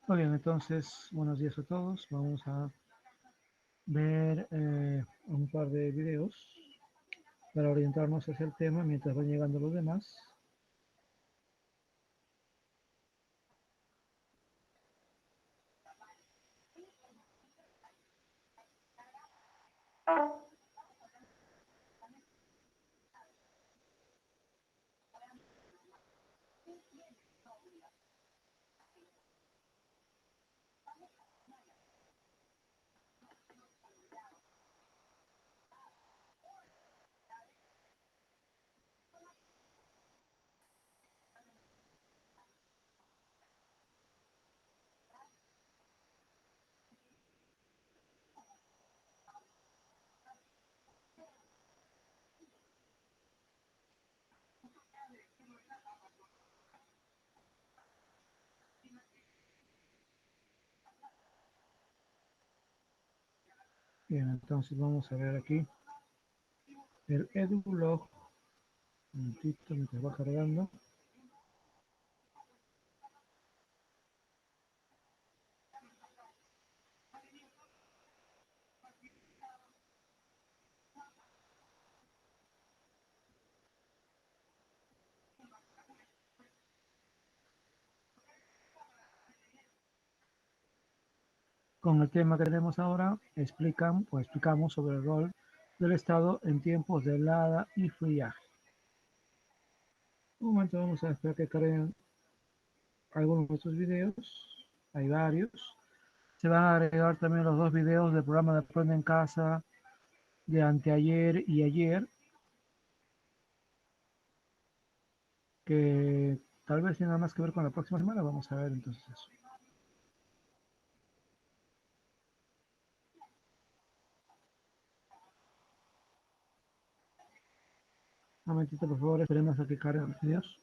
Muy bien, entonces, buenos días a todos. Vamos a ver un par de videos para orientarnos hacia el tema mientras van llegando los demás. Bien, entonces vamos a ver aquí el EduBlog. Un momentito mientras va cargando. Con el tema que tenemos ahora, explicamos sobre el rol del Estado en tiempos de helada y friaje. Un momento, vamos a esperar que carguen algunos de estos videos. Hay varios. Se van a agregar también los dos videos del programa de Aprende en Casa de anteayer y ayer, que tal vez tenga más que ver con la próxima semana. Vamos a ver entonces eso. Un momentito, por favor, esperemos a que carguen los videos.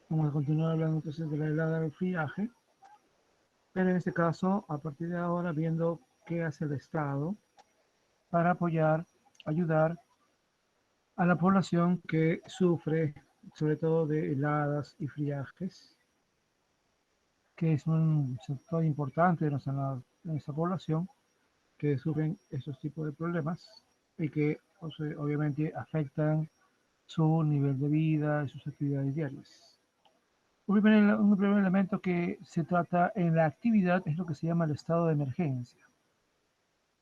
Vamos a continuar hablando entonces de la helada del friaje, pero en este caso, a partir de ahora, viendo qué hace el Estado para apoyar, ayudar a la población que sufre sobre todo de heladas y friajes, que es un sector importante de nuestra población que sufren estos tipos de problemas y que obviamente afectan su nivel de vida y sus actividades diarias. Un primer elemento que se trata en la actividad es lo que se llama el estado de emergencia,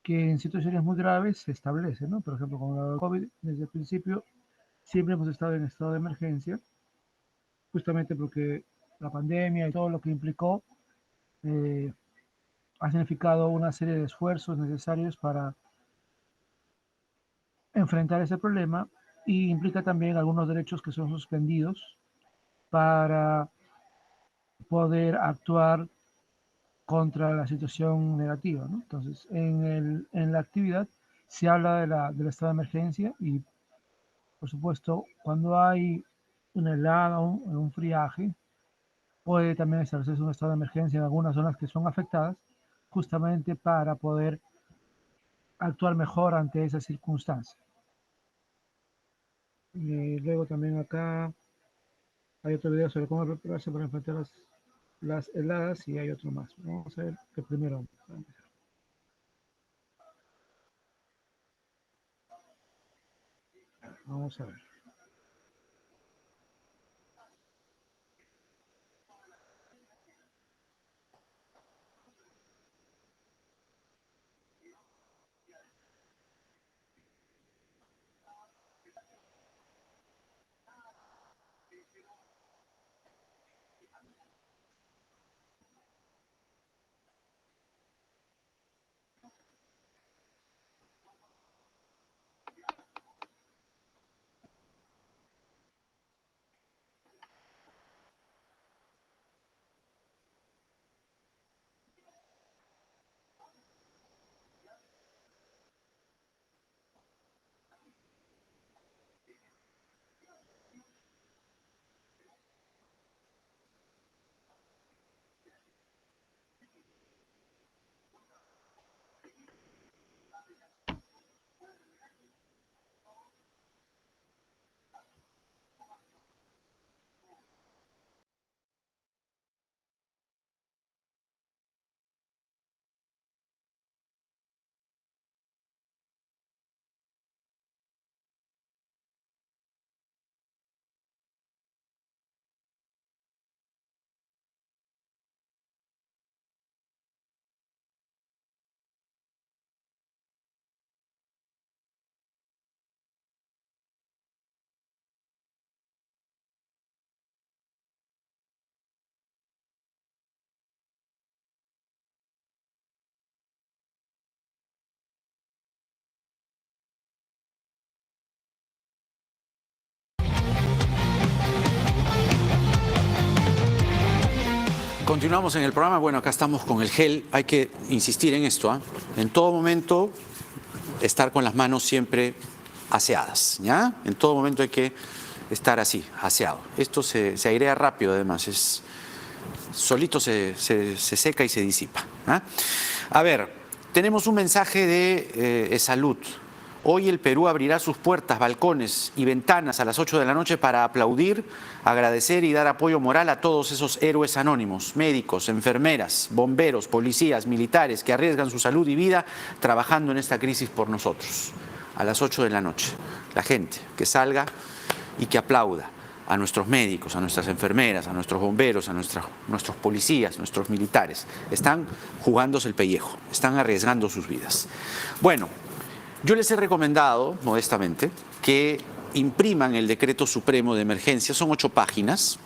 que en situaciones muy graves se establece, ¿no? Por ejemplo, con el COVID, desde el principio siempre hemos estado en estado de emergencia, justamente porque la pandemia y todo lo que implicó eh, ha significado una serie de esfuerzos necesarios para enfrentar ese problema y implica también algunos derechos que son suspendidos para poder actuar contra la situación negativa, ¿no? Entonces, en la actividad se habla del estado de emergencia y, por supuesto, cuando hay una helada o un friaje, puede también establecerse un estado de emergencia en algunas zonas que son afectadas, justamente para poder actuar mejor ante esas circunstancias. Y luego también acá hay otro video sobre cómo prepararse para enfrentar las heladas y hay otro más. Vamos a ver el primero. Vamos a ver. Continuamos en el programa. Bueno, acá estamos con el gel. Hay que insistir en esto, ¿ah? En todo momento, estar con las manos siempre aseadas, ¿ya? En todo momento hay que estar así, aseado. Esto se airea rápido, además. Solito se seca y se disipa, ¿ah? A ver, tenemos un mensaje de salud. Hoy el Perú abrirá sus puertas, balcones y ventanas a las 8 de la noche para aplaudir, agradecer y dar apoyo moral a todos esos héroes anónimos, médicos, enfermeras, bomberos, policías, militares que arriesgan su salud y vida trabajando en esta crisis por nosotros. A las 8 de la noche, la gente que salga y que aplauda a nuestros médicos, a nuestras enfermeras, a nuestros bomberos, a nuestros policías, nuestros militares. Están jugándose el pellejo, están arriesgando sus vidas. Bueno, yo les he recomendado, modestamente, que impriman el Decreto Supremo de Emergencia, son 8 páginas,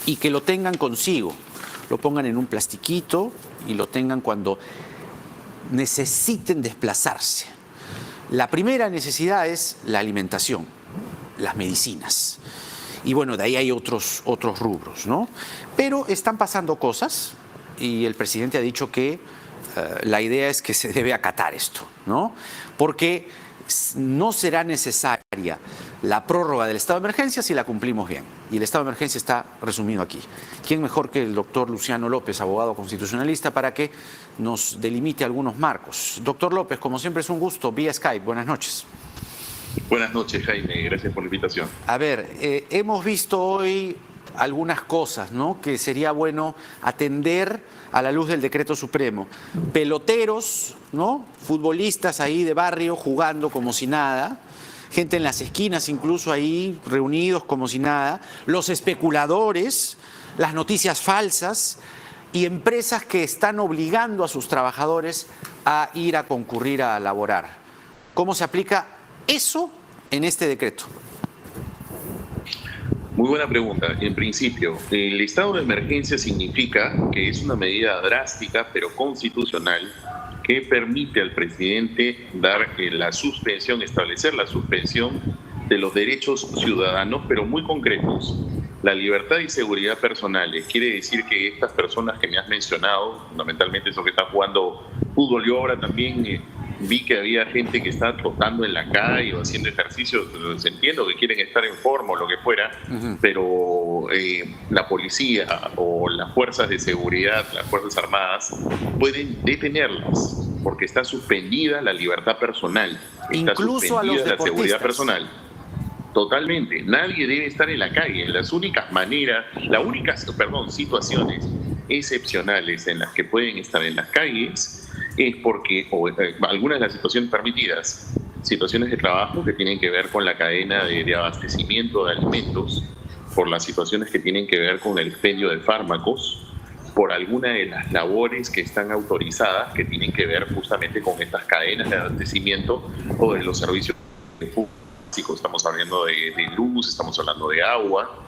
y que lo tengan consigo, lo pongan en un plastiquito y lo tengan cuando necesiten desplazarse. La primera necesidad es la alimentación, las medicinas. Y bueno, de ahí hay otros rubros, ¿no? Pero están pasando cosas y el presidente ha dicho que la idea es que se debe acatar esto, ¿no? Porque no será necesaria la prórroga del estado de emergencia si la cumplimos bien. Y el estado de emergencia está resumido aquí. ¿Quién mejor que el doctor Luciano López, abogado constitucionalista, para que nos delimite algunos marcos? Doctor López, como siempre es un gusto, vía Skype. Buenas noches. Buenas noches, Jaime. Gracias por la invitación. A ver, hemos visto hoy algunas cosas, ¿no?, que sería bueno atender a la luz del Decreto Supremo. Peloteros, ¿no?, futbolistas ahí de barrio jugando como si nada, gente en las esquinas incluso ahí reunidos como si nada, los especuladores, las noticias falsas y empresas que están obligando a sus trabajadores a ir a concurrir a laborar. ¿Cómo se aplica eso en este decreto? Muy buena pregunta. En principio, el estado de emergencia significa que es una medida drástica pero constitucional que permite al presidente dar la suspensión, establecer la suspensión de los derechos ciudadanos, pero muy concretos. La libertad y seguridad personales. Quiere decir que estas personas que me has mencionado, fundamentalmente esos que están jugando fútbol, yo ahora también vi que había gente que está trotando en la calle o haciendo ejercicios, entiendo que quieren estar en forma o lo que fuera, pero la policía o las fuerzas de seguridad, las Fuerzas Armadas, pueden detenerlas porque está suspendida la libertad personal, incluso a los deportistas. La seguridad personal. Totalmente. Nadie debe estar en la calle. Las únicas maneras, situaciones excepcionales en las que pueden estar en las calles es porque algunas de las situaciones permitidas, situaciones de trabajo que tienen que ver con la cadena de abastecimiento de alimentos, por las situaciones que tienen que ver con el expendio de fármacos, por alguna de las labores que están autorizadas que tienen que ver justamente con estas cadenas de abastecimiento o de los servicios públicos. Estamos hablando de luz, estamos hablando de agua,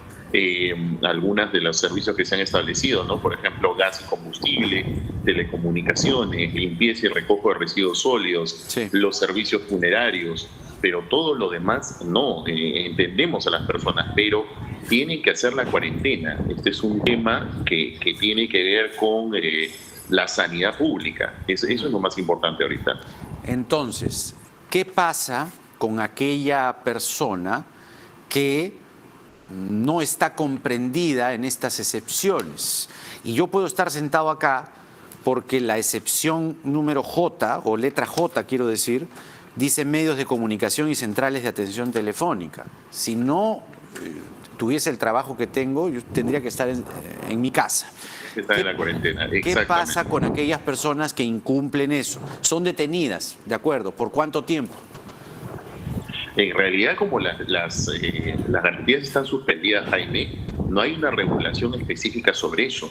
algunas de los servicios que se han establecido, ¿no? Por ejemplo, gas y combustible, telecomunicaciones, limpieza y recojo de residuos sólidos, sí, los servicios funerarios, pero todo lo demás no. Entendemos a las personas, pero tienen que hacer la cuarentena. Este es un tema que tiene que ver con la sanidad pública. Eso es lo más importante ahorita. Entonces, ¿qué pasa con aquella persona que no está comprendida en estas excepciones? Y yo puedo estar sentado acá porque la excepción número J, o letra J quiero decir, dice medios de comunicación y centrales de atención telefónica. Si no tuviese el trabajo que tengo, yo tendría que estar en mi casa. Está en la cuarentena. ¿Qué pasa con aquellas personas que incumplen eso? Son detenidas, ¿de acuerdo? ¿Por cuánto tiempo? En realidad, como las garantías están suspendidas, Jaime, no hay una regulación específica sobre eso.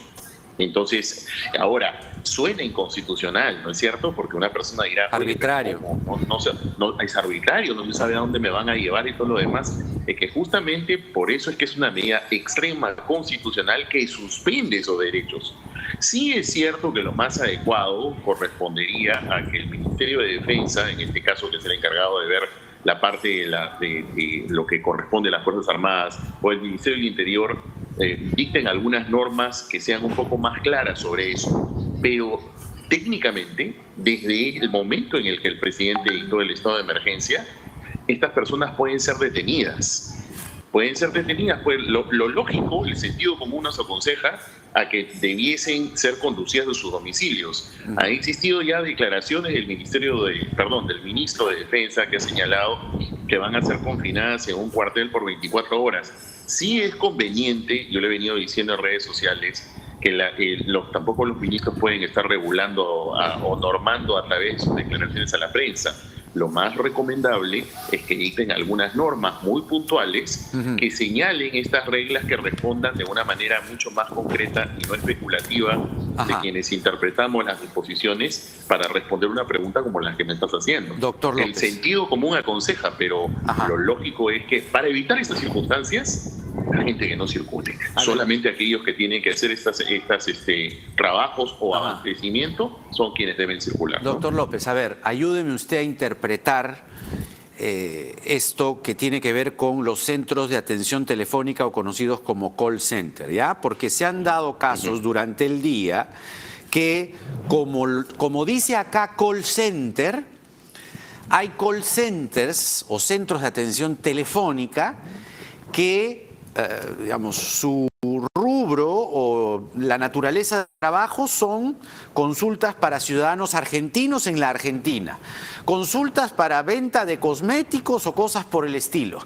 Entonces, ahora, suena inconstitucional, ¿no es cierto? Porque una persona dirá... Arbitrario. No, es arbitrario, no se sabe a dónde me van a llevar y todo lo demás. Es que justamente por eso es que es una medida extrema constitucional que suspende esos derechos. Sí es cierto que lo más adecuado correspondería a que el Ministerio de Defensa, en este caso que es el encargado de ver la parte de lo que corresponde a las Fuerzas Armadas, o el Ministerio del Interior, dicten algunas normas que sean un poco más claras sobre eso. Pero técnicamente, desde el momento en el que el presidente dictó el estado de emergencia, estas personas pueden ser detenidas. Pueden ser detenidas, pues lo lógico, el sentido común nos aconseja a que debiesen ser conducidas de sus domicilios. Han existido ya declaraciones del del ministro de Defensa, que ha señalado que van a ser confinadas en un cuartel por 24 horas. Sí es conveniente, yo le he venido diciendo en redes sociales, que tampoco los ministros pueden estar regulando o normando a través de sus declaraciones a la prensa. Lo más recomendable es que dicten algunas normas muy puntuales que señalen estas reglas, que respondan de una manera mucho más concreta y no especulativa de quienes interpretamos las disposiciones para responder una pregunta como la que me estás haciendo. Doctor López. El sentido común aconseja, pero lo lógico es que para evitar estas circunstancias, la gente que no circule, solamente aquellos que tienen que hacer estas trabajos o abastecimiento son quienes deben circular, ¿no? Doctor López, a ver, ayúdeme usted a interpretar esto que tiene que ver con los centros de atención telefónica o conocidos como call center, ¿ya? Porque se han dado casos durante el día que, como dice acá call center, hay call centers o centros de atención telefónica que, digamos, su rubro o la naturaleza de trabajo son consultas para ciudadanos argentinos en la Argentina, consultas para venta de cosméticos o cosas por el estilo.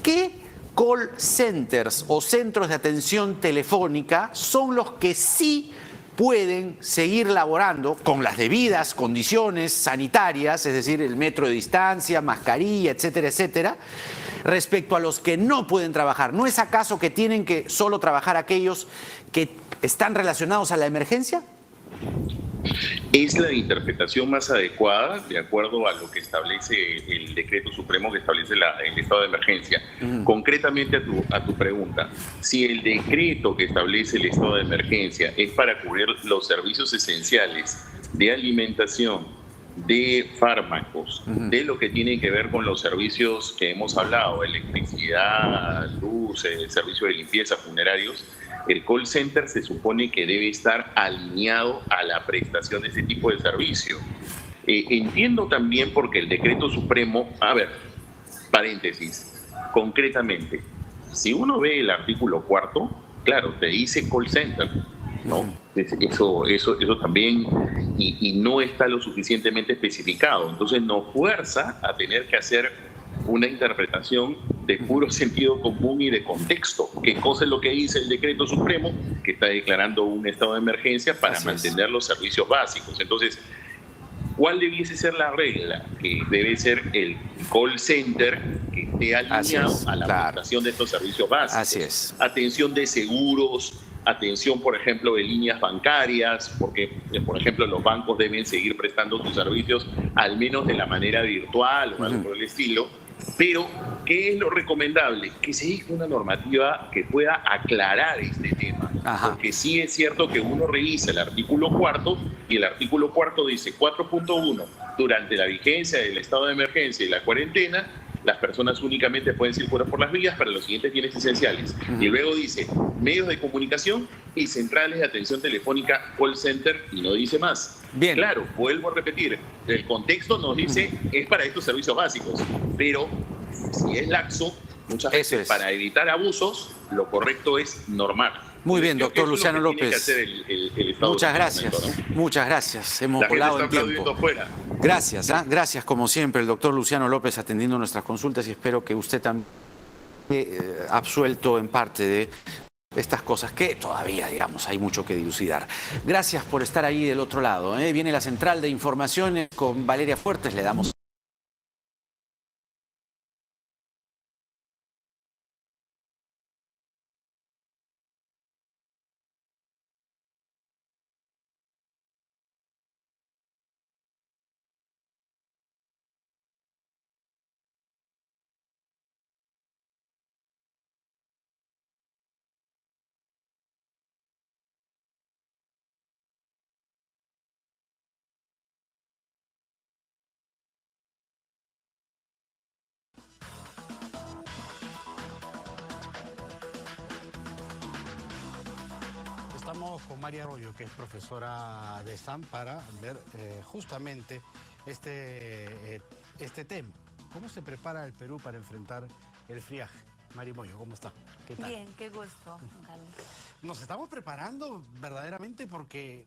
¿Qué call centers o centros de atención telefónica son los que sí pueden seguir laborando con las debidas condiciones sanitarias, es decir, el metro de distancia, mascarilla, etcétera, etcétera, respecto a los que no pueden trabajar? ¿No es acaso que tienen que solo trabajar aquellos que están relacionados a la emergencia? Es la interpretación más adecuada de acuerdo a lo que establece el decreto supremo que establece el estado de emergencia. Concretamente a tu pregunta, si el decreto que establece el estado de emergencia es para cubrir los servicios esenciales de alimentación, de fármacos, de lo que tiene que ver con los servicios que hemos hablado, electricidad, luz, servicios de limpieza, funerarios, el call center se supone que debe estar alineado a la prestación de ese tipo de servicio. Entiendo también porque el decreto supremo, a ver, paréntesis, concretamente, si uno ve el artículo 4, claro, te dice call center, ¿no? Eso también, y no está lo suficientemente especificado. Entonces nos fuerza a tener que hacer una interpretación de puro sentido común y de contexto. ¿Qué cosa es lo que dice el decreto supremo? Que está declarando un estado de emergencia para mantener los servicios básicos. Entonces, ¿cuál debiese ser la regla? Que debe ser el call center que esté alineado a la prestación de estos servicios básicos. Así es. Atención de seguros, atención, por ejemplo, de líneas bancarias, porque, por ejemplo, los bancos deben seguir prestando sus servicios al menos de la manera virtual o algo por el estilo. Pero, ¿qué es lo recomendable? Que se dicte una normativa que pueda aclarar este tema. Porque sí es cierto que uno revisa el artículo 4 y el artículo 4 dice 4.1, durante la vigencia del estado de emergencia y la cuarentena, las personas únicamente pueden circular por las vías para los siguientes bienes esenciales. Y luego dice medios de comunicación y centrales de atención telefónica, call center, y no dice más. Bien. Claro, vuelvo a repetir, el contexto nos dice es para estos servicios básicos, pero si es laxo, muchas veces para evitar abusos, lo correcto es normar. Muy bien, doctor Luciano López. Muchas gracias. Momento, ¿no? Muchas gracias. Hemos volado en tiempo. Gracias, gracias como siempre, el doctor Luciano López atendiendo nuestras consultas, y espero que usted también absuelto en parte de estas cosas que todavía, digamos, hay mucho que dilucidar. Gracias por estar ahí del otro lado. Viene la central de informaciones con Valeria Fuertes, le damos Estamos con María Arroyo, que es profesora de SAM, para ver justamente este tema. ¿Cómo se prepara el Perú para enfrentar el friaje? María Moyo, ¿cómo está? ¿Qué tal? Bien, qué gusto, Carlos. Nos estamos preparando verdaderamente porque,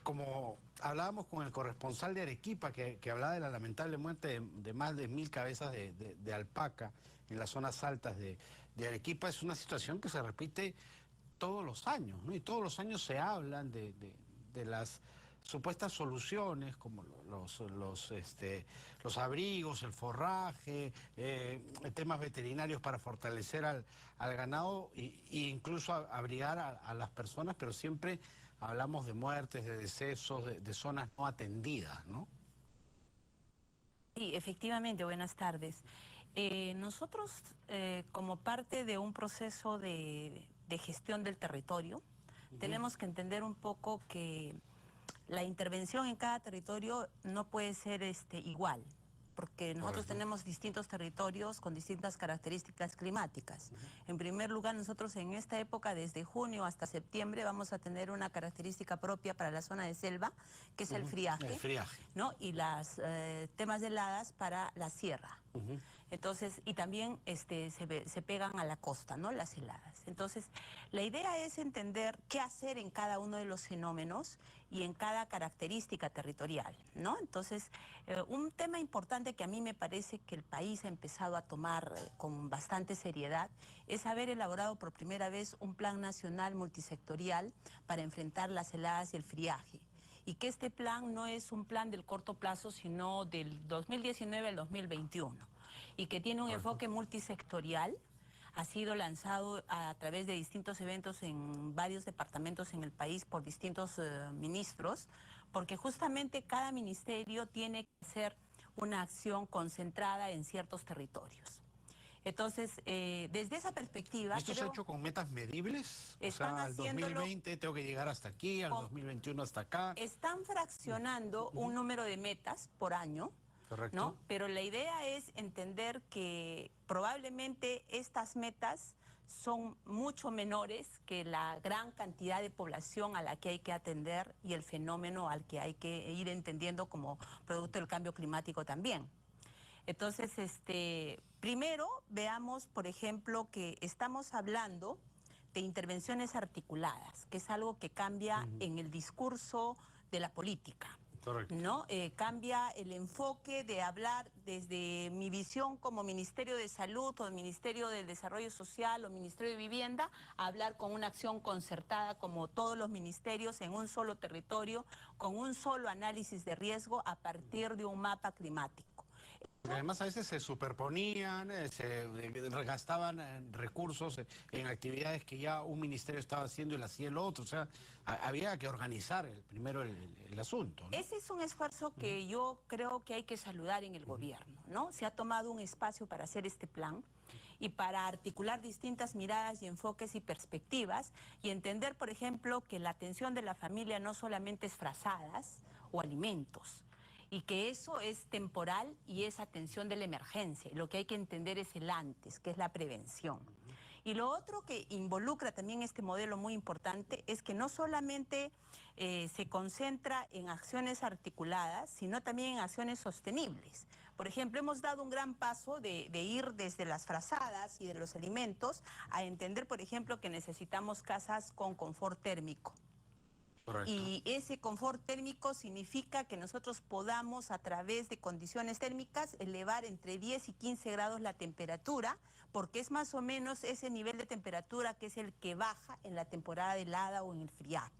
como hablábamos con el corresponsal de Arequipa, que hablaba de la lamentable muerte de más de 1000 cabezas de alpaca en las zonas altas de Arequipa, es una situación que se repite todos los años, ¿no? Y todos los años se hablan de las supuestas soluciones, como los abrigos, el forraje, temas veterinarios para fortalecer al ganado e incluso abrigar a las personas, pero siempre hablamos de muertes, de decesos, de zonas no atendidas, ¿no? Sí, efectivamente, buenas tardes. Nosotros, como parte de un proceso de gestión del territorio, tenemos que entender un poco que la intervención en cada territorio no puede ser igual, porque nosotros tenemos distintos territorios con distintas características climáticas. En primer lugar, nosotros en esta época, desde junio hasta septiembre, vamos a tener una característica propia para la zona de selva, que es el friaje. El friaje. ¿No? Y las temas de heladas para la sierra. Entonces, y también se pegan a la costa, ¿no? Las heladas. Entonces, la idea es entender qué hacer en cada uno de los fenómenos y en cada característica territorial, ¿no? Entonces, un tema importante que a mí me parece que el país ha empezado a tomar con bastante seriedad es haber elaborado por primera vez un plan nacional multisectorial para enfrentar las heladas y el friaje. Y que este plan no es un plan del corto plazo, sino del 2019 al 2021, y que tiene un enfoque multisectorial. Ha sido lanzado a través de distintos eventos en varios departamentos en el país por distintos ministros, porque justamente cada ministerio tiene que hacer una acción concentrada en ciertos territorios. Entonces, desde esa perspectiva... ¿Esto se ha hecho con metas medibles? O Están sea, al haciéndolo... 2020 tengo que llegar hasta aquí, al 2021 hasta acá. Están fraccionando un número de metas por año, Correcto. ¿no? Pero la idea es entender que probablemente estas metas son mucho menores que la gran cantidad de población a la que hay que atender y el fenómeno al que hay que ir entendiendo como producto del cambio climático también. Entonces, primero veamos, por ejemplo, que estamos hablando de intervenciones articuladas, que es algo que cambia en el discurso de la política. Correcto. ¿No? Cambia el enfoque de hablar desde mi visión como Ministerio de Salud o Ministerio del Desarrollo Social o Ministerio de Vivienda, a hablar con una acción concertada como todos los ministerios en un solo territorio, con un solo análisis de riesgo a partir de un mapa climático. Porque además a veces se superponían, se gastaban recursos en actividades que ya un ministerio estaba haciendo y lo hacía el otro. O sea, había que organizar primero el asunto, ¿no? Ese es un esfuerzo que yo creo que hay que saludar en el gobierno, ¿no? Se ha tomado un espacio para hacer este plan y para articular distintas miradas y enfoques y perspectivas y entender, por ejemplo, que la atención de la familia no solamente es frazadas o alimentos, y que eso es temporal y es atención de la emergencia. Lo que hay que entender es el antes, que es la prevención. Y lo otro que involucra también este modelo muy importante es que no solamente se concentra en acciones articuladas, sino también en acciones sostenibles. Por ejemplo, hemos dado un gran paso de ir desde las frazadas y de los alimentos a entender, por ejemplo, que necesitamos casas con confort térmico. Correcto. Y ese confort térmico significa que nosotros podamos, a través de condiciones térmicas, elevar entre 10 y 15 grados la temperatura, porque es más o menos ese nivel de temperatura que es el que baja en la temporada de helada o en el friaje.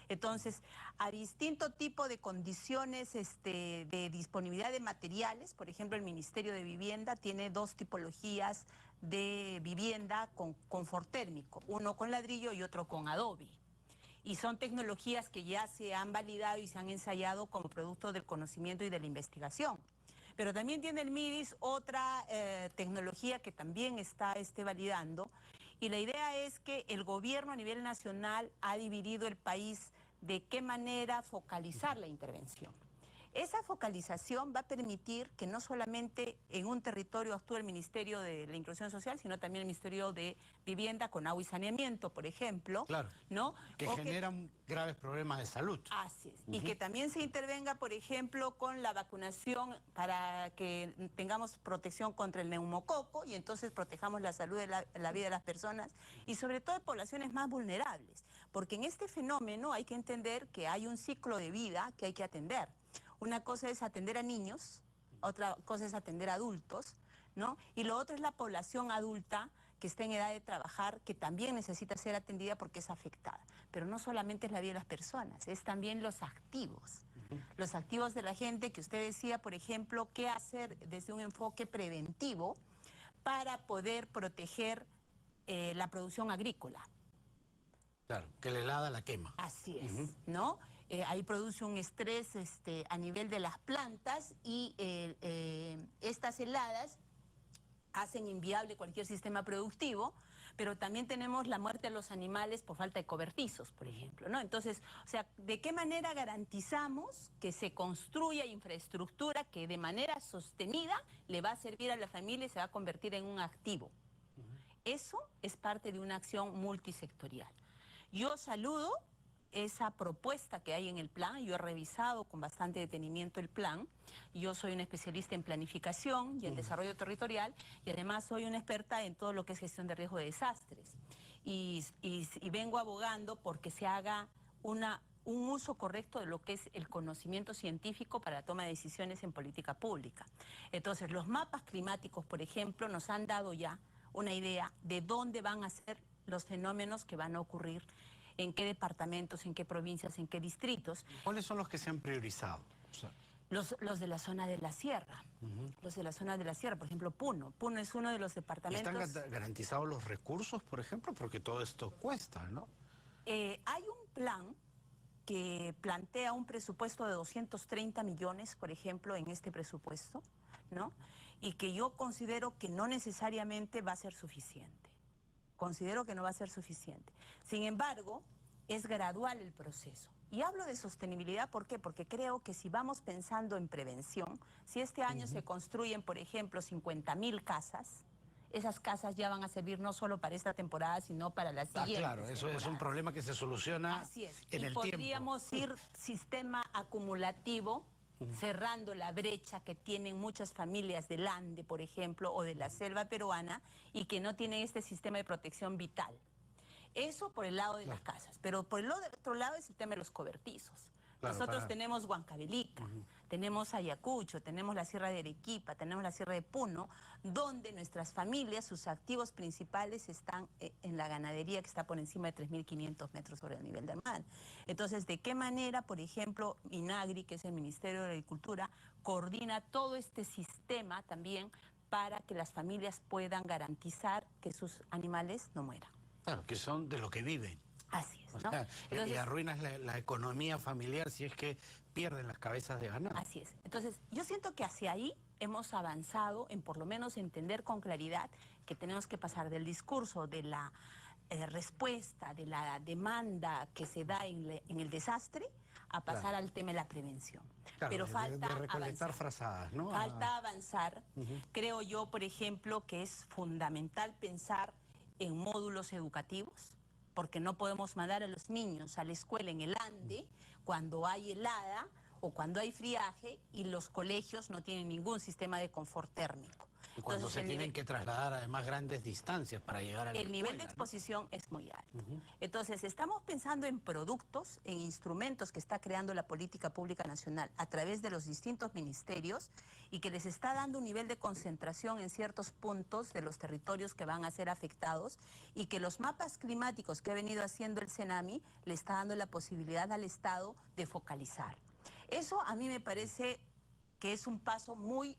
Entonces, a distinto tipo de condiciones de disponibilidad de materiales, por ejemplo, el Ministerio de Vivienda tiene dos tipologías de vivienda con confort térmico, uno con ladrillo y otro con adobe. Y son tecnologías que ya se han validado y se han ensayado como producto del conocimiento y de la investigación. Pero también tiene el MIDIS otra tecnología que también está validando. Y la idea es que el gobierno a nivel nacional ha dividido el país de qué manera focalizar la intervención. Esa focalización va a permitir que no solamente en un territorio actúe el Ministerio de la Inclusión Social, sino también el Ministerio de Vivienda con agua y saneamiento, por ejemplo. Claro. ¿No? Que generan graves problemas de salud. Así es. Y que también se intervenga, por ejemplo, con la vacunación para que tengamos protección contra el neumococo y entonces protejamos la salud de la vida de las personas y sobre todo de poblaciones más vulnerables. Porque en este fenómeno hay que entender que hay un ciclo de vida que hay que atender. Una cosa es atender a niños, otra cosa es atender a adultos, ¿no? Y lo otro es la población adulta que está en edad de trabajar, que también necesita ser atendida porque es afectada. Pero no solamente es la vida de las personas, es también los activos. Los activos de la gente, que usted decía, por ejemplo, qué hacer desde un enfoque preventivo para poder proteger la producción agrícola. Claro, que la helada la quema. Así es, ¿no? Ahí produce un estrés a nivel de las plantas y estas heladas hacen inviable cualquier sistema productivo, pero también tenemos la muerte de los animales por falta de cobertizos, por ejemplo, ¿no? Entonces, o sea, ¿de qué manera garantizamos que se construya infraestructura que de manera sostenida le va a servir a la familia y se va a convertir en un activo? Eso es parte de una acción multisectorial. Yo saludo esa propuesta que hay en el plan. Yo he revisado con bastante detenimiento el plan. Yo soy una especialista en planificación y en desarrollo territorial y además soy una experta en todo lo que es gestión de riesgo de desastres. Y vengo abogando porque se haga un uso correcto de lo que es el conocimiento científico para la toma de decisiones en política pública. Entonces, los mapas climáticos, por ejemplo, nos han dado ya una idea de dónde van a ser los fenómenos que van a ocurrir, en qué departamentos, en qué provincias, en qué distritos. ¿Cuáles son los que se han priorizado? O sea, los de la zona de la sierra. Los de la zona de la sierra, por ejemplo, Puno. Puno es uno de los departamentos... ¿están garantizados los recursos, por ejemplo? Porque todo esto cuesta, ¿no? Hay un plan que plantea un presupuesto de 230 millones, por ejemplo, en este presupuesto, ¿no? Y que yo considero que no necesariamente va a ser suficiente. Considero que no va a ser suficiente. Sin embargo, es gradual el proceso. Y hablo de sostenibilidad, ¿por qué? Porque creo que si vamos pensando en prevención, si este año se construyen, por ejemplo, 50.000 casas, esas casas ya van a servir no solo para esta temporada, sino para la siguiente. Claro, eso es un problema que se soluciona Así es. en el tiempo. Y podríamos ir sistema acumulativo, cerrando la brecha que tienen muchas familias del Ande, por ejemplo, o de la selva peruana, y que no tienen este sistema de protección vital. Eso por el lado de las casas, pero por el otro lado es el tema de los cobertizos. Claro, Nosotros tenemos Huancavelica, tenemos Ayacucho, tenemos la Sierra de Arequipa, tenemos la Sierra de Puno, donde nuestras familias, sus activos principales están en la ganadería que está por encima de 3.500 metros sobre el nivel del mar. Entonces, ¿de qué manera, por ejemplo, INAGRI, que es el Ministerio de Agricultura, coordina todo este sistema también para que las familias puedan garantizar que sus animales no mueran? Claro, que son de lo que viven. Así es, O ¿no? sea, Entonces, y arruinas la economía familiar si es que pierden las cabezas de ganado. así es. Entonces, yo siento que hacia ahí hemos avanzado en por lo menos entender con claridad que tenemos que pasar del discurso de la respuesta, de la demanda que se da en el desastre, a pasar al tema de la prevención. Claro, Pero falta de recolectar avanzar. frazadas, ¿no? Falta avanzar. Creo yo, por ejemplo, que es fundamental pensar en módulos educativos, porque no podemos mandar a los niños a la escuela en el Ande cuando hay helada o cuando hay friaje y los colegios no tienen ningún sistema de confort térmico. Y cuando Entonces, se tienen que trasladar además grandes distancias para llegar a la el nivel de escuela, exposición es muy alto. Entonces, estamos pensando en productos, en instrumentos que está creando la política pública nacional a través de los distintos ministerios y que les está dando un nivel de concentración en ciertos puntos de los territorios que van a ser afectados y que los mapas climáticos que ha venido haciendo el CENAMI le está dando la posibilidad al Estado de focalizar. Eso a mí me parece que es un paso muy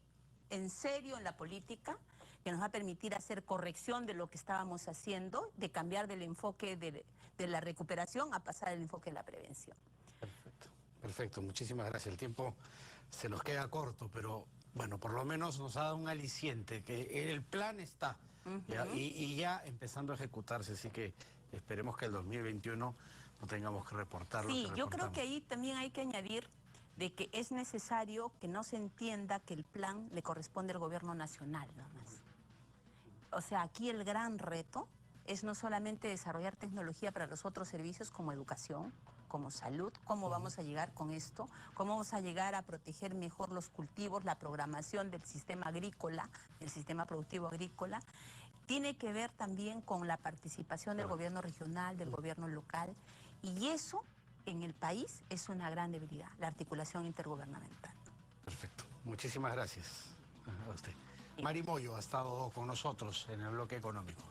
en serio en la política, que nos va a permitir hacer corrección de lo que estábamos haciendo, de cambiar del enfoque de la recuperación a pasar al enfoque de la prevención. Perfecto, perfecto, muchísimas gracias. El tiempo se nos queda corto, pero bueno, por lo menos nos ha dado un aliciente, que el plan está ¿ya? Y ya empezando a ejecutarse, así que esperemos que el 2021 no tengamos que reportarlo. Sí, yo creo que ahí también hay que añadir de que es necesario que no se entienda que el plan le corresponde al gobierno nacional nomás. O sea, aquí el gran reto es no solamente desarrollar tecnología para los otros servicios como educación, como salud, cómo vamos a llegar con esto, cómo vamos a llegar a proteger mejor los cultivos, la programación del sistema agrícola, del sistema productivo agrícola. Tiene que ver también con la participación del gobierno regional, del gobierno local, y eso en el país es una gran debilidad, la articulación intergubernamental. Perfecto. Muchísimas gracias a usted. Mari Moyo ha estado con nosotros en el bloque económico.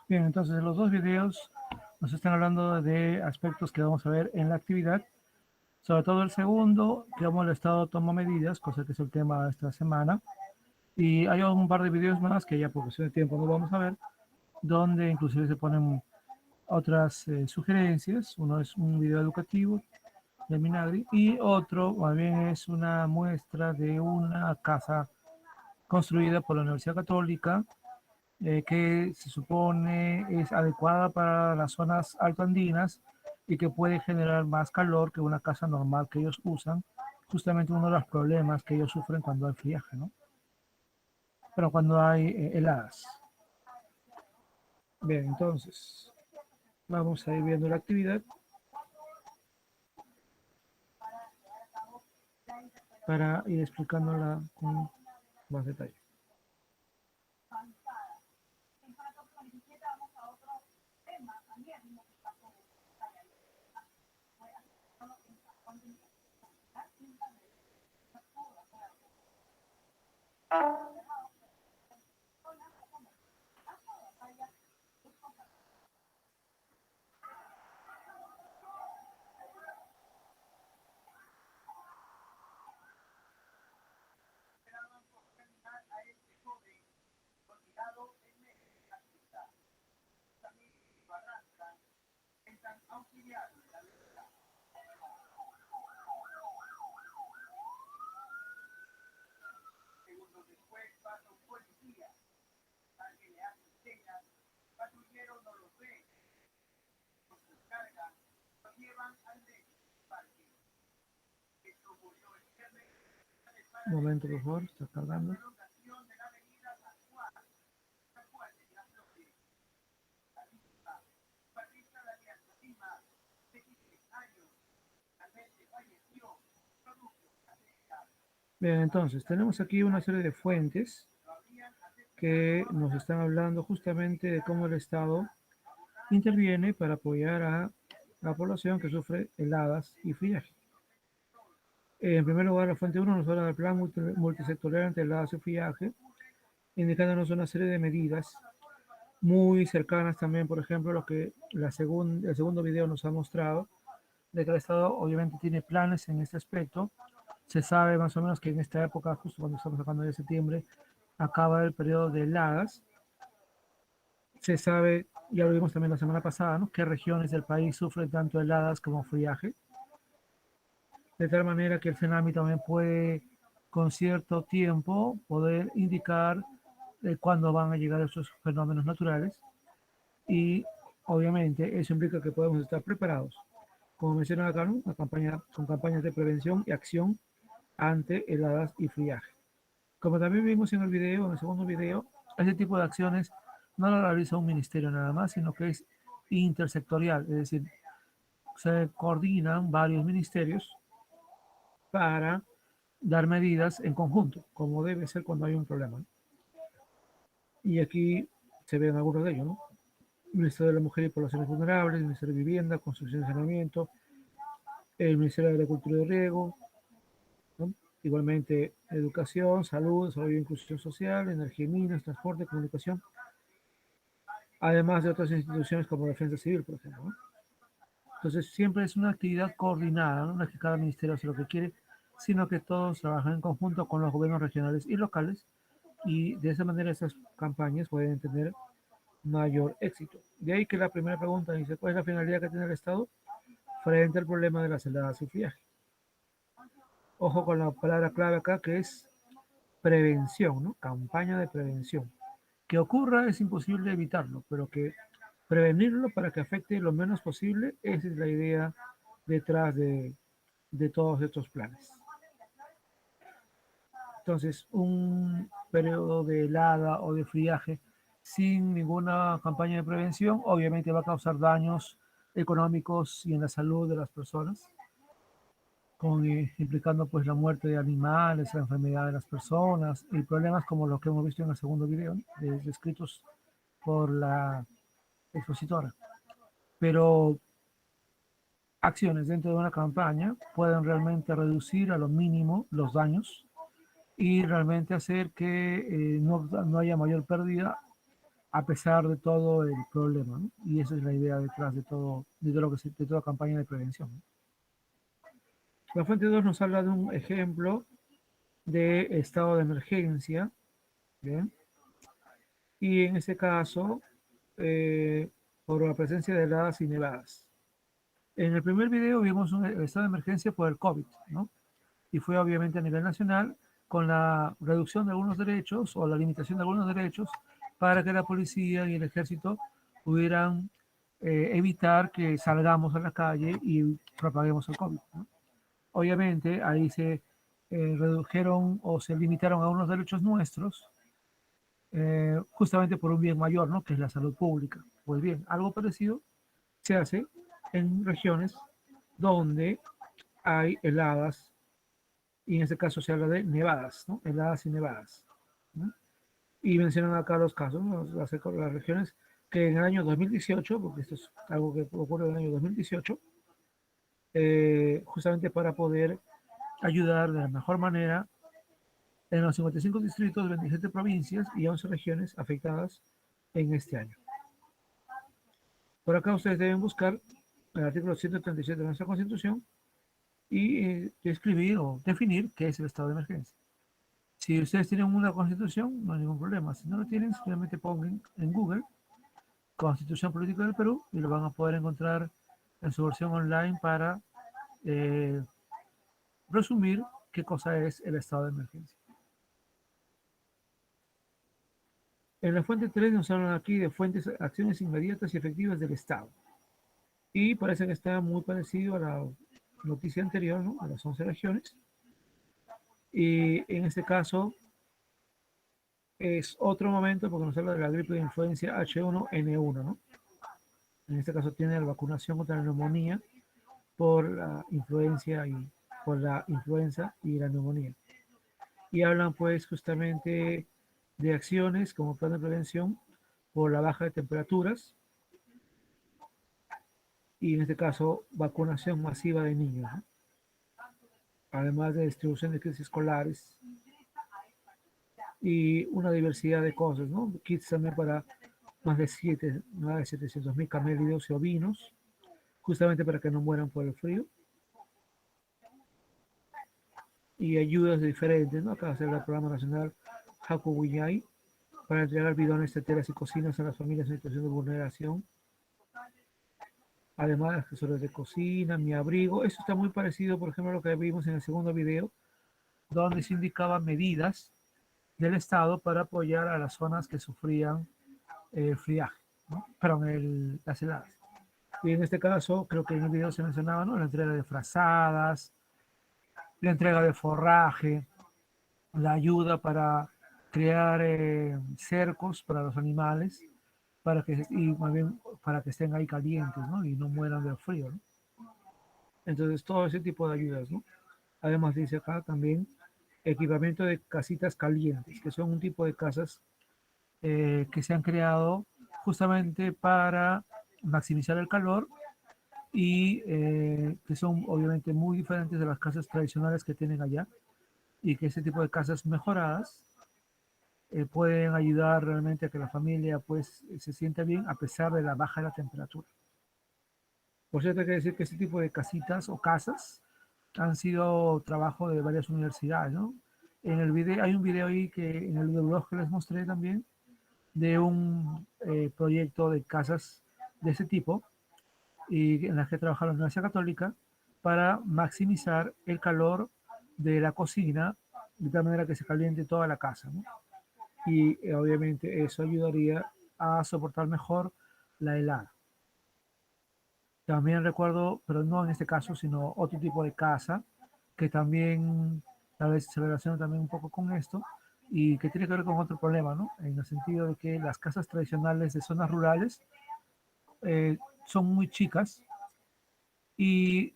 Bien, entonces los dos videos nos están hablando de aspectos que vamos a ver en la actividad. Sobre todo el segundo, cómo el Estado toma medidas, cosa que es el tema de esta semana. Y hay un par de videos más que ya por cuestión de tiempo no vamos a ver, donde inclusive se ponen otras sugerencias. Uno es un video educativo de Minagri y otro más bien es una muestra de una casa construida por la Universidad Católica que se supone es adecuada para las zonas altoandinas y que puede generar más calor que una casa normal que ellos usan, justamente uno de los problemas que ellos sufren cuando hay friaje, ¿no? Pero cuando hay heladas. Bien, entonces, vamos a ir viendo la actividad para ir explicándola con más detalle. Un momento, por favor, está cargando. Bien, entonces, tenemos aquí una serie de fuentes que nos están hablando justamente de cómo el Estado interviene para apoyar a la población que sufre heladas y friaje. En primer lugar, la fuente 1 nos habla del plan multisectorial ante heladas y friaje, indicándonos una serie de medidas muy cercanas también, por ejemplo, lo que el segundo video nos ha mostrado, de que el Estado obviamente tiene planes en este aspecto. Se sabe más o menos que en esta época, justo cuando estamos sacando de septiembre, acaba el periodo de heladas. Se sabe, ya lo vimos también la semana pasada, ¿no?, qué regiones del país sufren tanto heladas como friaje. De tal manera que el CENAMI también puede, con cierto tiempo, poder indicar cuándo van a llegar esos fenómenos naturales. Y obviamente eso implica que podemos estar preparados, como mencionaba acá, ¿no?, con campañas de prevención y acción ante heladas y friaje. Como también vimos en el video, en el segundo video, ese tipo de acciones no lo realiza un ministerio nada más, sino que es intersectorial, es decir, se coordinan varios ministerios para dar medidas en conjunto, como debe ser cuando hay un problema. Y aquí se ven algunos de ellos, ¿no? Ministerio de la Mujer y Poblaciones Vulnerables, el Ministerio de Vivienda, Construcción y Saneamiento, el Ministerio de Agricultura y Riego, ¿no? Igualmente Educación, Salud, Desarrollo e Inclusión Social, Energía y Minas, Transporte, Comunicación, además de otras instituciones como Defensa Civil, por ejemplo, ¿no? Entonces siempre es una actividad coordinada, ¿no? No es que cada ministerio hace lo que quiere, sino que todos trabajan en conjunto con los gobiernos regionales y locales y de esa manera esas campañas pueden tener mayor éxito. De ahí que la primera pregunta dice, ¿cuál es la finalidad que tiene el Estado frente al problema de las heladas y friaje? Ojo con la palabra clave acá que es prevención, ¿no? Campaña de prevención. Que ocurra es imposible evitarlo, pero que prevenirlo para que afecte lo menos posible, esa es la idea detrás de todos estos planes. Entonces, un periodo de helada o de friaje sin ninguna campaña de prevención, obviamente va a causar daños económicos y en la salud de las personas, implicando pues la muerte de animales, la enfermedad de las personas y problemas como los que hemos visto en el segundo video, descritos por la expositora. Pero acciones dentro de una campaña pueden realmente reducir a lo mínimo los daños y realmente hacer que no haya mayor pérdida a pesar de todo el problema, ¿no? Y esa es la idea detrás de toda campaña de prevención, ¿no? La fuente 2 nos habla de un ejemplo de estado de emergencia, ¿bien? Y en este caso, por la presencia de heladas y nevadas. En el primer video vimos un estado de emergencia por el COVID, ¿no? Y fue obviamente a nivel nacional con la reducción de algunos derechos o la limitación de algunos derechos para que la policía y el ejército pudieran evitar que salgamos a la calle y propaguemos el COVID, ¿no? Obviamente ahí se redujeron o se limitaron a unos derechos nuestros justamente por un bien mayor, ¿no? Que es la salud pública. Pues bien, algo parecido se hace en regiones donde hay heladas, y en este caso se habla de nevadas, ¿no? Heladas y nevadas, ¿no? Y mencionan acá los casos, ¿no? Las regiones que en el año 2018, porque esto es algo que ocurre en el año 2018, justamente para poder ayudar de la mejor manera en los 55 distritos, 27 provincias y 11 regiones afectadas en este año. Por acá ustedes deben buscar el artículo 137 de nuestra Constitución y describir o definir qué es el estado de emergencia. Si ustedes tienen una Constitución, no hay ningún problema. Si no lo tienen, simplemente pongan en Google Constitución Política del Perú y lo van a poder encontrar en su versión online para resumir qué cosa es el estado de emergencia. En la fuente 3 nos hablan aquí de acciones inmediatas y efectivas del Estado. Y parece que está muy parecido a la noticia anterior, ¿no? A las 11 regiones. Y en este caso es otro momento porque nos habla de la gripe de influencia H1N1, ¿no? En este caso tiene la vacunación contra la neumonía por la influencia y la neumonía. Y hablan pues justamente de acciones como plan de prevención por la baja de temperaturas y en este caso vacunación masiva de niños, ¿no? Además de distribución de kits escolares y una diversidad de cosas, ¿no? Kits también para más de 700.000 camélidos y ovinos, justamente para que no mueran por el frío. Y ayudas diferentes, ¿no? Acá se el programa nacional Haku Wiñay para entregar bidones, teteras y cocinas a las familias en situación de vulneración. Además, accesorios de cocina, mi abrigo. Esto está muy parecido, por ejemplo, a lo que vimos en el segundo video, donde se indicaban medidas del Estado para apoyar a las zonas que sufrían friaje, ¿no? Perdón, las heladas. Y en este caso, creo que en el video se mencionaba, ¿no? La entrega de frazadas, la entrega de forraje, la ayuda para crear cercos para los animales, más bien para que estén ahí calientes, ¿no? Y no mueran de frío, ¿no? Entonces, todo ese tipo de ayudas, ¿no? Además, dice acá también equipamiento de casitas calientes, que son un tipo de casas que se han creado justamente para maximizar el calor y que son obviamente muy diferentes de las casas tradicionales que tienen allá y que ese tipo de casas mejoradas pueden ayudar realmente a que la familia pues se sienta bien a pesar de la baja de la temperatura. Por cierto, hay que decir que este tipo de casitas o casas han sido trabajo de varias universidades, ¿no? En el video, hay un video ahí que en el blog que les mostré también de un proyecto de casas de ese tipo y en las que trabaja la Universidad Católica para maximizar el calor de la cocina de tal manera que se caliente toda la casa, ¿no? Y obviamente eso ayudaría a soportar mejor la helada. También recuerdo, pero no en este caso, sino otro tipo de casa que también tal vez se relaciona también un poco con esto y que tiene que ver con otro problema, ¿no? En el sentido de que las casas tradicionales de zonas rurales son muy chicas y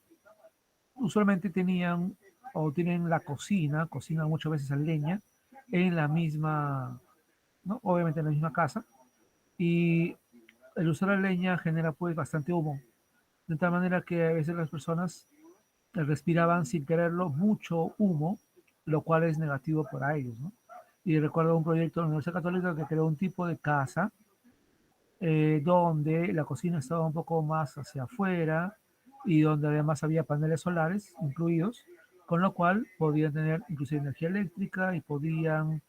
usualmente tenían o tienen la cocina, cocinan muchas veces a leña en la misma, ¿no? Obviamente en la misma casa y el usar la leña genera pues bastante humo, de tal manera que a veces las personas respiraban sin quererlo mucho humo, lo cual es negativo para ellos, ¿no? Y recuerdo un proyecto de la Universidad Católica que creó un tipo de casa donde la cocina estaba un poco más hacia afuera y donde además había paneles solares incluidos, con lo cual podían tener inclusive energía eléctrica y podían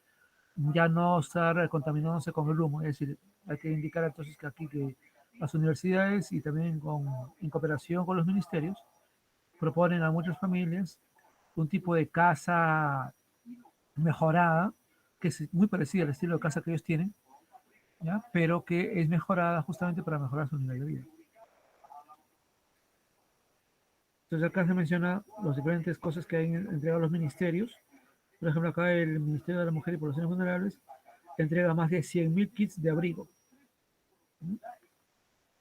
ya no estar contaminándose con el humo. Es decir, hay que indicar entonces que aquí que las universidades y también en cooperación con los ministerios proponen a muchas familias un tipo de casa mejorada, que es muy parecida al estilo de casa que ellos tienen, ¿ya? Pero que es mejorada justamente para mejorar su nivel de vida. Entonces acá se menciona las diferentes cosas que han entregado los ministerios. Por ejemplo, acá el Ministerio de la Mujer y Poblaciones Vulnerables entrega más de 100.000 kits de abrigo.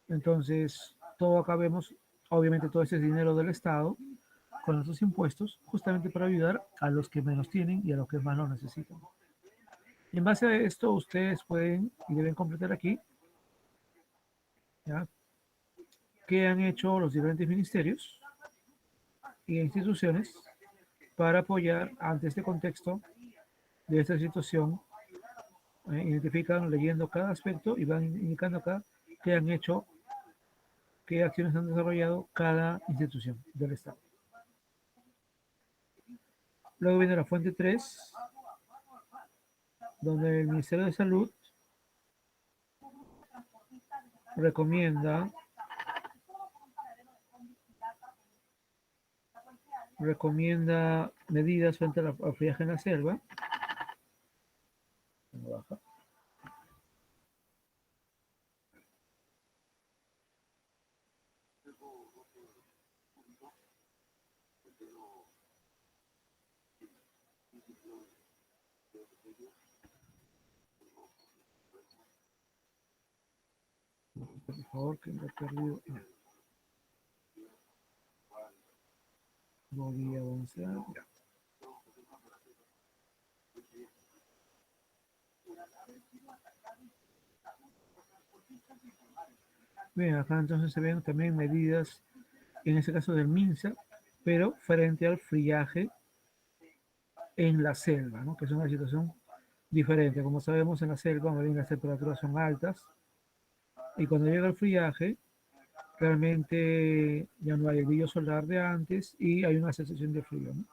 Entonces, todo acá vemos, obviamente todo ese es dinero del Estado con nuestros impuestos, justamente para ayudar a los que menos tienen y a los que más lo necesitan. Y en base a esto, ustedes pueden y deben completar aquí, ¿ya?, qué han hecho los diferentes ministerios y instituciones para apoyar ante este contexto de esta situación. Identifican leyendo cada aspecto y van indicando acá qué han hecho, qué acciones han desarrollado cada institución del Estado. Luego viene la fuente 3, donde el Ministerio de Salud recomienda medidas frente al friaje en la selva. Baja. Por favor, que me he perdido. Voy a avanzar. Ya. Bien, acá entonces se ven también medidas, en este caso del MINSA, pero frente al friaje en la selva, ¿no?, que es una situación diferente. Como sabemos, en la selva, las temperaturas son altas y cuando llega el friaje, realmente ya no hay el brillo solar de antes y hay una sensación de frío, ¿no?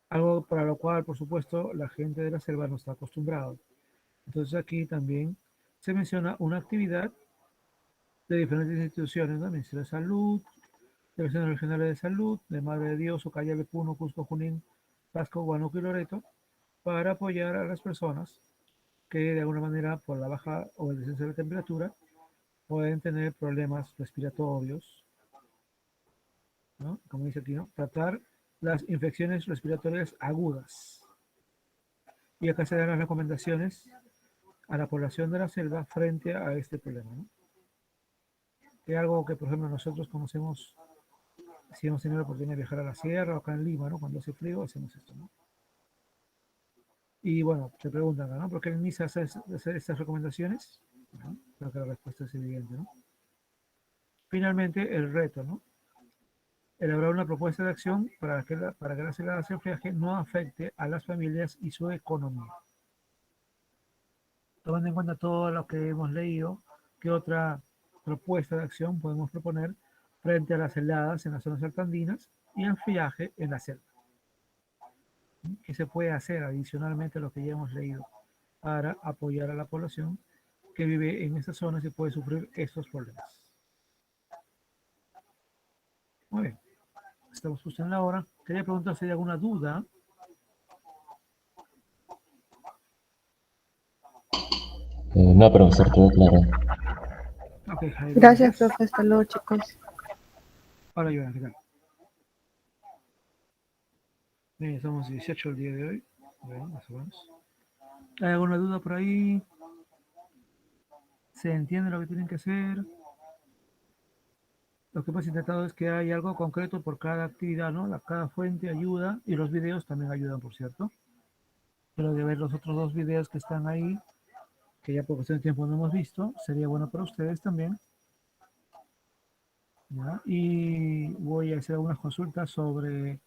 Algo para lo cual, por supuesto, la gente de la selva no está acostumbrado. Entonces aquí también se menciona una actividad de diferentes instituciones, ¿no? Ministerio de Salud, Direcciones Regionales de Salud, de Madre de Dios, Ucayali, Puno, Cusco, Junín, Pasco, Huánuco y Loreto, para apoyar a las personas que de alguna manera por la baja o el descenso de la temperatura pueden tener problemas respiratorios, ¿no? Como dice aquí, ¿no?, tratar las infecciones respiratorias agudas. Y acá se dan las recomendaciones a la población de la selva frente a este problema, ¿no? Que es algo que, por ejemplo, nosotros conocemos si hemos tenido la oportunidad de viajar a la sierra o acá en Lima, ¿no? Cuando hace frío hacemos esto, ¿no? Y bueno, te preguntan, ¿no?, ¿por qué el MISA hace estas recomendaciones? ¿no? Creo que la respuesta es evidente, ¿no? Finalmente, el reto, ¿no? Elaborar una propuesta de acción para que la aceleración de viaje no afecte a las familias y su economía. Tomando en cuenta todo lo que hemos leído, ¿qué otra propuesta de acción podemos proponer frente a las heladas en las zonas altoandinas y el friaje en la selva? ¿Qué se puede hacer adicionalmente a lo que ya hemos leído para apoyar a la población que vive en esas zonas y puede sufrir estos problemas? Muy bien, estamos justo en la hora. Quería preguntar si hay alguna duda. No, profesor, todo claro. Ok, Jairo, Gracias, profe. Hasta luego, chicos. Hola, Joana, ¿qué tal? Bien, somos 18 el día de hoy. Bueno, más o menos. ¿Hay alguna duda por ahí? ¿Se entiende lo que tienen que hacer? Lo que hemos intentado es que haya algo concreto por cada actividad, ¿no? Cada fuente ayuda y los videos también ayudan, por cierto. Pero de ver los otros dos videos que están ahí, que ya por cuestión de tiempo no hemos visto, sería bueno para ustedes también. ¿Ya? Y voy a hacer algunas consultas sobre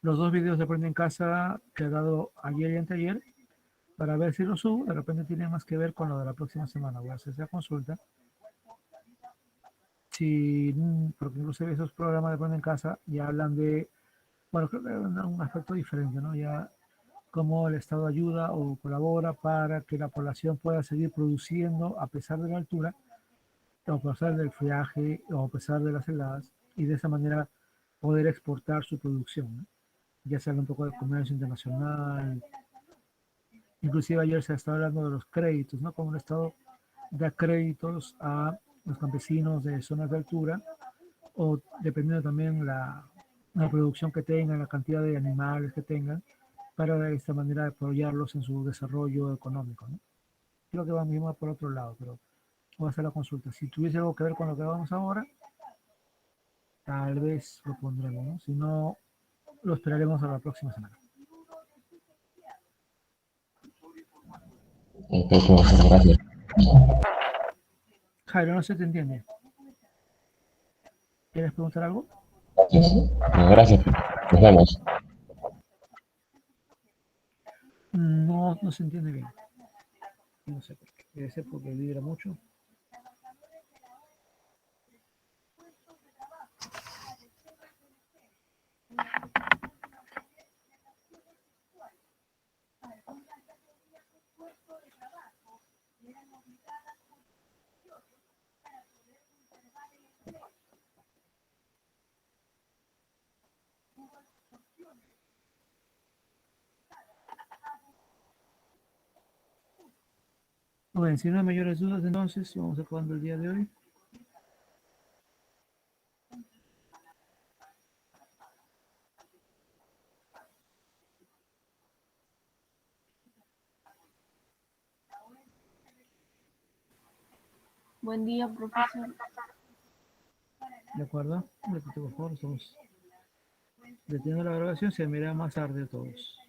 los dos videos de Aprende en Casa que he dado ayer y anteayer para ver si los subo. De repente tiene más que ver con lo de la próxima semana. Voy a hacer esa consulta. Si, porque incluso esos programas de Aprende en Casa ya hablan de, bueno, creo que un aspecto diferente, ¿no? Ya cómo el Estado ayuda o colabora para que la población pueda seguir produciendo a pesar de la altura, o a pesar del friaje, o a pesar de las heladas, y de esa manera poder exportar su producción, ¿no? Ya se habla un poco de comercio internacional, inclusive ayer se estaba hablando de los créditos, ¿no? Como el Estado da créditos a los campesinos de zonas de altura, o dependiendo también la producción que tengan, la cantidad de animales que tengan, para de esta manera apoyarlos en su desarrollo económico, ¿no? Creo que va mismo por otro lado, pero voy a hacer la consulta. Si tuviese algo que ver con lo que vamos ahora, tal vez lo pondremos, ¿no? Si no, lo esperaremos a la próxima semana. Ok, profesor, gracias. Jairo, no se te entiende. ¿Quieres preguntar algo? Gracias. Nos vemos. No, no se entiende bien. No sé por qué. Debe ser porque vibra mucho. Bueno, si no hay mayores dudas, entonces vamos acabando el día de hoy. Buen día, profesor. ¿De acuerdo? Repito, por favor, estamos deteniendo la grabación. Se mirará más tarde a todos.